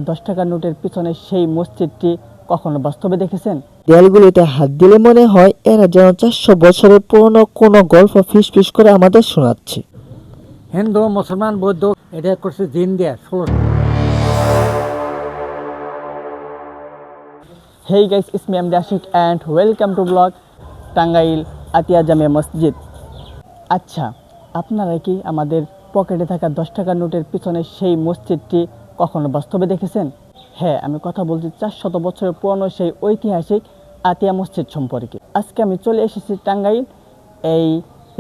10 টাকার নোটের পিছনে সেই মসজিদটি কখনো বাস্তবে দেখেছেন? দেয়ালগুলিতে হাত দিলে মনে হয় এরা যেন 400 বছরের পুরনো কোনো গল্প ফিস করে আমাদের শোনাচ্ছে। হিন্দু, মুসলমান, বৌদ্ধ এটা করছে জিন দিয়া 16। Hey guys, it's me Amdi Ashik and welcome to vlog Tangail আতিয়া জামিয়া মসজিদ। আচ্ছা, আপনারা কি আমাদের পকেটে থাকা 10 টাকার নোটের পিছনে সেই মসজিদটি কখনো বাস্তবে দেখেছেন? হ্যাঁ, আমি কথা বলছি 400 বছরের পুরনো সেই ঐতিহাসিক আতিয়া মসজিদ সম্পর্কে। আজকে আমি চলে এসেছি টাঙ্গাইল এই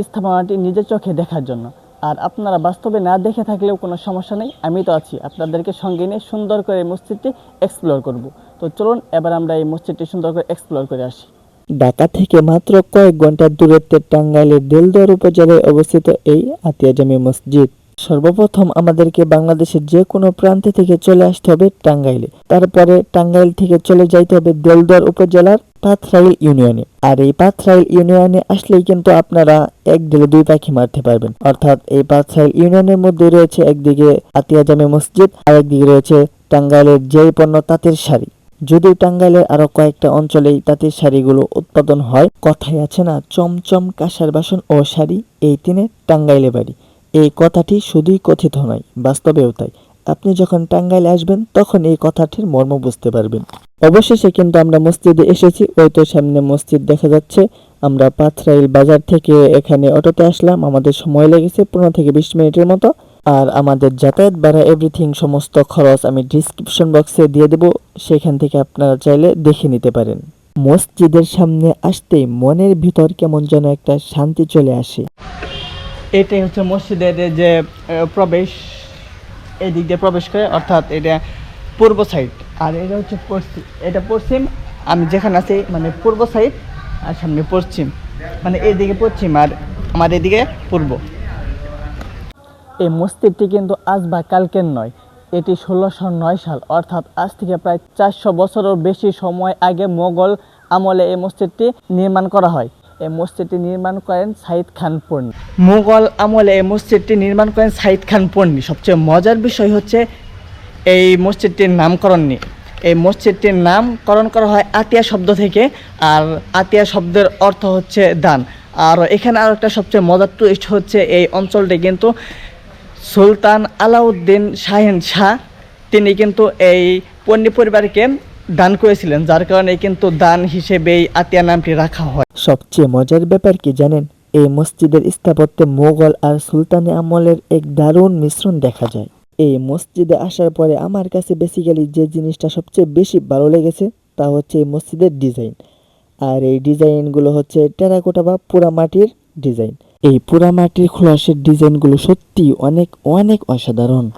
স্থাপনাটি নিজের চোখে দেখার জন্য। আর আপনারা বাস্তবে না দেখে থাকলেও কোনো সমস্যা নেই, আমি তো আছি আপনাদেরকে সঙ্গে নিয়ে সুন্দর করে এই মসজিদটি এক্সপ্লোর করব। তো চলুন এবার আমরা এই মসজিদটি সুন্দর করে এক্সপ্লোর করে আসি। ঢাকা থেকে মাত্র কয়েক ঘন্টার দূরত্বে টাঙ্গাইলের দেলদুয়ার উপজেলায় অবস্থিত এই আতিয়া জামিয়া মসজিদ। সর্বপ্রথম আমাদেরকে বাংলাদেশের যে কোনো প্রান্তে থেকে চলে আসতে হবে টাঙ্গাইলে, তারপরে টাঙ্গাইল থেকে চলে যাইতে হবে দেলদুয়ার উপজেলার পাথরাইল ইউনিয়নে। আর এই পাথরাইল ইউনিয়নে আসলেই কিন্তু আপনারা এক ঢিলে দুই পাখি মারতে পারবেন, অর্থাৎ এই পাথরাইল ইউনিয়নের মধ্যে রয়েছে একদিকে আতিয়া জামিয়া মসজিদ আর একদিকে রয়েছে টাঙ্গাইলের যেই পণ্য তাঁতের শাড়ি। যদিও টাঙ্গাইলের আরো কয়েকটা অঞ্চলেই তাঁতের শাড়িগুলো উৎপাদন হয়। কথায় আছে না, চমচম কাঁসার বাসন ও শাড়ি এই তিনে টাঙ্গাইলে বাড়ি। এই কথাটি শুধুই কথিত নয়, বাস্তবেও তাই। আপনি যখন টাঙ্গাইলে আসবেন তখন এই কথাটির মর্ম বুঝতে পারবেন। অবশেষে কিন্তু আমরা মসজিদে এসেছি, ওই তো সামনে মসজিদ দেখা যাচ্ছে। আমরা পাথরাইল বাজার থেকে এখানে অটোতে আসলাম, আমাদের সময় লেগেছে 15 থেকে 20 মিনিটের মতো। আর আমাদের যাতায়াত ভাড়া এভরিথিং সমস্ত খরচ আমি ডিসক্রিপশন বক্সে দিয়ে দেব, সেখান থেকে আপনারা চাইলে দেখে নিতে পারেন। মসজিদের সামনে আসতেই মনের ভিতর কেমন যেন একটা শান্তি চলে আসে। এটাই হচ্ছে মসজিদের যে প্রবেশ, এই দিক দিয়ে প্রবেশ করে, অর্থাৎ এটা পূর্ব সাইড আর এটা হচ্ছে পশ্চিম। এটা পশ্চিম, আমি যেখানে আছি মানে পূর্ব সাইড, আর সামনে পশ্চিম, মানে এইদিকে পশ্চিম আর আমার এদিকে পূর্ব। এই মসজিদটি কিন্তু আজ বা কালকের নয়, এটি 1609 সাল, অর্থাৎ আজ থেকে প্রায় 400 বছরের বেশি সময় আগে মোগল আমলে এই মসজিদটি নির্মাণ করা হয়। এই মসজিদটি নির্মাণ করেন সাইদ খান পন্নী। মুঘল আমলে এই মসজিদটি নির্মাণ করেন সাইদ খান পন্নী। সবচেয়ে মজার বিষয় হচ্ছে এই মসজিদটির নামকরণ নিয়ে। এই মসজিদটির নামকরণ করা হয় আতিয়া শব্দ থেকে, আর আতিয়া শব্দের অর্থ হচ্ছে দান। আর এখানে আরও একটা সবচেয়ে মজার টুইস্ট হচ্ছে, এই অঞ্চলটি কিন্তু সুলতান আলাউদ্দিন শাহিন শাহ তিনি কিন্তু এই পন্নী পরিবারকে দান করেছিলেন, যার কারণে কিন্তু দান হিসেবে এই আতিয়া নামটি রাখা হয়। সবচেয়ে মজার ব্যাপার কি জানেন, এই মসজিদের স্থাপত্যে মোগল আর সুলতানি আমলের এক দারুণ মিশ্রণ দেখা যায়। এই মসজিদে আসার পরে আমার কাছে বেসিক্যালি যে জিনিসটা সবচেয়ে বেশি ভালো লেগেছে তা হচ্ছে এই মসজিদের ডিজাইন। আর এই ডিজাইনগুলো হচ্ছে টেরাকোটা বা পোড়ামাটির ডিজাইন। এই পোড়ামাটির খোলাসের ডিজাইনগুলো সত্যি অনেক অনেক অসাধারণ।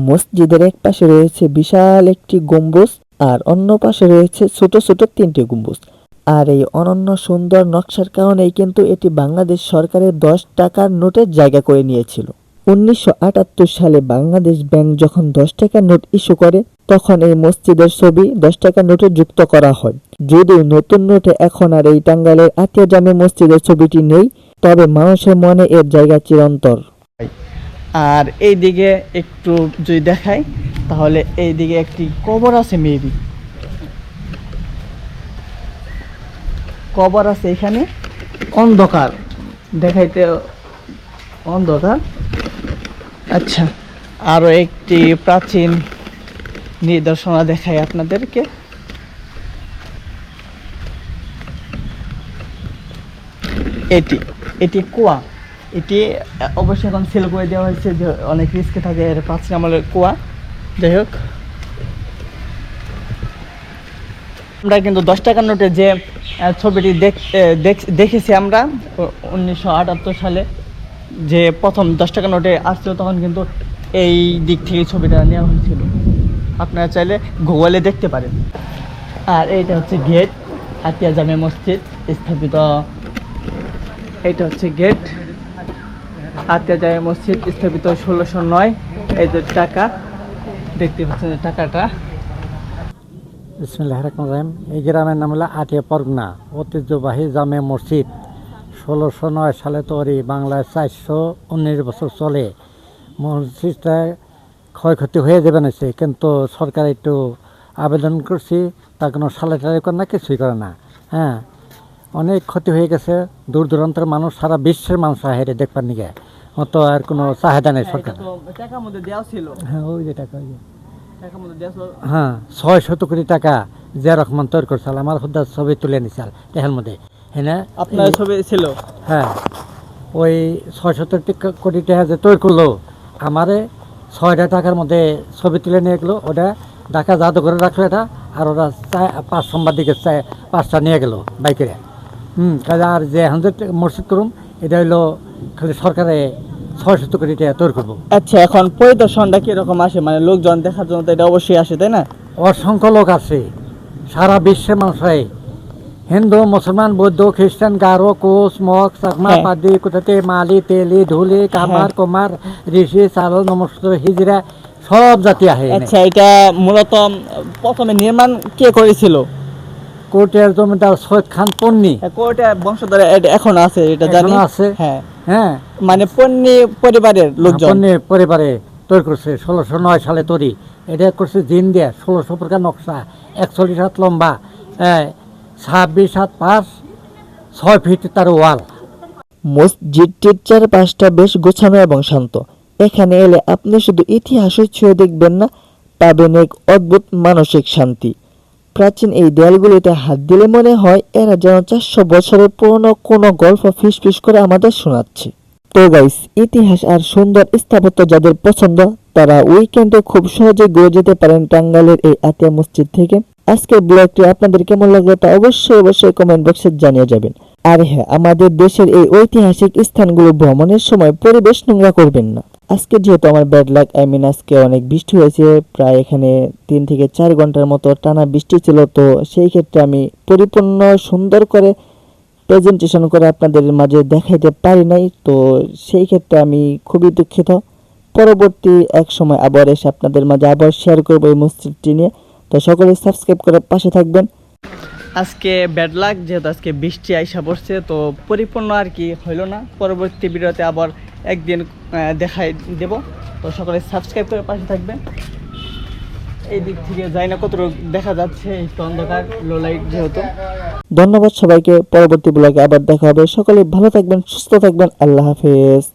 মসজিদের এক পাশে রয়েছে বিশাল একটি গম্বুজ আর অন্য পাশে রয়েছে ছোট ছোট 3টি গম্বুজ। আর এই অনন্য সুন্দর নকশার কারণেই কিন্তু এটি বাংলাদেশ সরকারের 10 টাকার নোটের জায়গা করে নিয়েছিল। 1978 সালে বাংলাদেশ ব্যাংক যখন 10 টাকার নোট ইস্যু করে, তখন এই মসজিদের ছবি 10 টাকার নোটে যুক্ত করা হয়। যদিও নতুন নোটে এখন আর এই টাঙ্গাইলের আতিয়া জামে মসজিদের ছবিটি নেই, তবে মানুষের মনে এর জায়গা চিরন্তর। আর এই দিকে একটু যদি দেখাই, তাহলে এই দিকে একটি কবর আছে, মেবি কবর আছে এখানে। অন্ধকার দেখাইতে অন্ধকার। আচ্ছা, আরও একটি প্রাচীন নিদর্শনা দেখাই আপনাদেরকে। এটি কুয়া। এটি অবশ্যই এখন সেল করে দেওয়া হয়েছে, যে অনেক রিস্কে থাকে, এর প্রাচীন আমলের কুয়া। যাই হোক, আমরা কিন্তু 10 টাকার নোটে যে ছবিটি দেখেছি আমরা 1978 সালে, যে প্রথম 10 টাকার নোটে আসছিল, তখন কিন্তু এই দিক থেকে ছবিটা নেওয়া হয়েছিল। আপনারা চাইলে গুগলে দেখতে পারেন। আর এইটা হচ্ছে গেট, আতিয়া জামে মসজিদ স্থাপিত। এইটা হচ্ছে গেট, আতিয়া জামে মসজিদ স্থাপিত 1609। এই যে টাকা দেখতে পাচ্ছেন, যে টাকাটা। বিসমিল্লাহির রহমানির রহিম। এই গ্রামের নাম হলো আটিয়া পরগনা, ঐতিহ্যবাহী জামে মসজিদ। 1609 সালে তৈরি, বাংলায় 419 বছর চলে। মসজিদটা ক্ষয়ক্ষতি হয়ে যাবে না, কিন্তু সরকার একটু আবেদন করছি, তা কোনো সালে টালে করে না, কিছুই করে না। হ্যাঁ, অনেক ক্ষতি হয়ে গেছে। দূর দূরান্তের মানুষ, সারা বিশ্বের মানুষ হেরে দেখবার নিগে, অত আর কোনো চাহিদা নেই সরকার। টাকার মধ্যে দেওয়া ছিল, হ্যাঁ, ওই যে টাকা, ওই যে টাকার মধ্যে দেওয়া ছিল। হ্যাঁ, 600 কোটি টাকা জিয়া রহমান তৈরি করছিল। আমার খুদা ছবি তুলে নিছিল এর মধ্যে, হ্যাঁ। আপনার ছবি ছিল? হ্যাঁ, ওই 670 কোটি টাকা যে তৈরি করলো, আমারে 6টা টাকার মধ্যে ছবি তুলে নিয়ে গেলো। ওটা ঢাকা জাদুঘরে রাখলো এটা, আর ওরা 5 সোমবার দিকে 5টা নিয়ে গেল বাইকেরে। কাজে আর যে এখন যে মসজিদ করুম, এটা হইলো খালি সরকারে 600 কোটি টাকা তৈরি করবো। আচ্ছা, এখন পরিদর্শনটা কিরকম আসে? মানে লোকজন দেখার জন্য তো এটা অবশ্যই আসে, তাই না? অসংখ্য লোক আছে, সারা বিশ্বের মানুষ হয়। হিন্দু, মুসলমান, বৌদ্ধ, খ্রিস্টান, গারো, কোচ, মগ, চাকমা, হ্যাঁ। পাদি, কুতাতে, মালি, তেলি, ঢুলি, কামার, কুমার, ঋষি, চারল, নমস্কার, হিজরা, সব জাতি আহে এনে। আচ্ছা, এটা মূলত প্রথমে নির্মাণ কে করেছিল? কোর্টের জমিদার সৈয়দ খান পন্নী কোর্টে বংশধর এখন আছে, এটা জানি। এখনো আছে। হ্যাঁ, হ্যাঁ, মানে পন্নী পরিবারের লোকজন। পন্নী পরিবারে তৈরি করছে 1609 সালে তৈরি। এটা করছে জিন দিয়ে, 1600 প্রকার নকশা, 41 হাত লম্বা, 26 হাত পাশ, 6 ফিট তার ওয়াল। মসজিদটির চারপাশটা বেশ গোছানো এবং শান্ত। এখানে এলে আপনি শুধু ইতিহাসই ছুঁয়ে দেখবেন না, পাবেন এক অদ্ভুত মানসিক শান্তি। প্রাচীন এই দেয়ালগুলিতে হাত দিলে মনে হয় এরা যেন 400 বছরের পুরনো কোনো গল্প ফিসফিস করে আমাদের শোনাচ্ছে। তো গাইস, ইতিহাস আর সুন্দর স্থাপত্য যাদের পছন্দ, তারা উইকেন্ডে খুব সহজে ঘুরে যেতে পারেন টাঙ্গাইলের এই আতিয়া মসজিদ থেকে। আজকের ব্লগটি আপনাদের কেমন লাগলো তা অবশ্যই কমেন্ট বক্সে জানিয়ে যাবেন। আর হ্যাঁ, আমাদের দেশের এই ঐতিহাসিক স্থানগুলো ভ্রমণের সময় পরিবেশ নোংরা করবেন না। আজকে যেহেতু আমার ব্যাড লাক, আজকে অনেক বৃষ্টি হয়েছে, প্রায় এখানে 3 থেকে 4 ঘন্টার মতো টানা বৃষ্টি ছিল। তো সেই ক্ষেত্রে আমি পরিপূর্ণ সুন্দর করে প্রেজেন্টেশন করে আপনাদের মাঝে দেখাইতে পারি নাই। তো সেই ক্ষেত্রে আমি খুবই দুঃখিত। পরবর্তী এক সময় আবার এসে আপনাদের মাঝে আবার শেয়ার করবো এই মসজিদটি নিয়ে। তো সকলে সাবস্ক্রাইব করে পাশে থাকবেন। আজকে ব্যাড লাক, যেহেতু আজকে বৃষ্টি আইসা পড়ছে, তো পরিপূর্ণ আর কি হইলো না। পরবর্তী ভিডিওতে আবার একদিন দেখাই দেব। তো সকলে সাবস্ক্রাইব করে পাশে থাকবেন। এই দিক থেকে যাই না কতটুকু দেখা যাচ্ছে, একটু অন্ধকার, লো লাইট যেহেতু। ধন্যবাদ সবাইকে। পরবর্তী ব্লগে আবার দেখা হবে। সকলে ভালো থাকবেন, সুস্থ থাকবেন। আল্লাহ হাফেজ।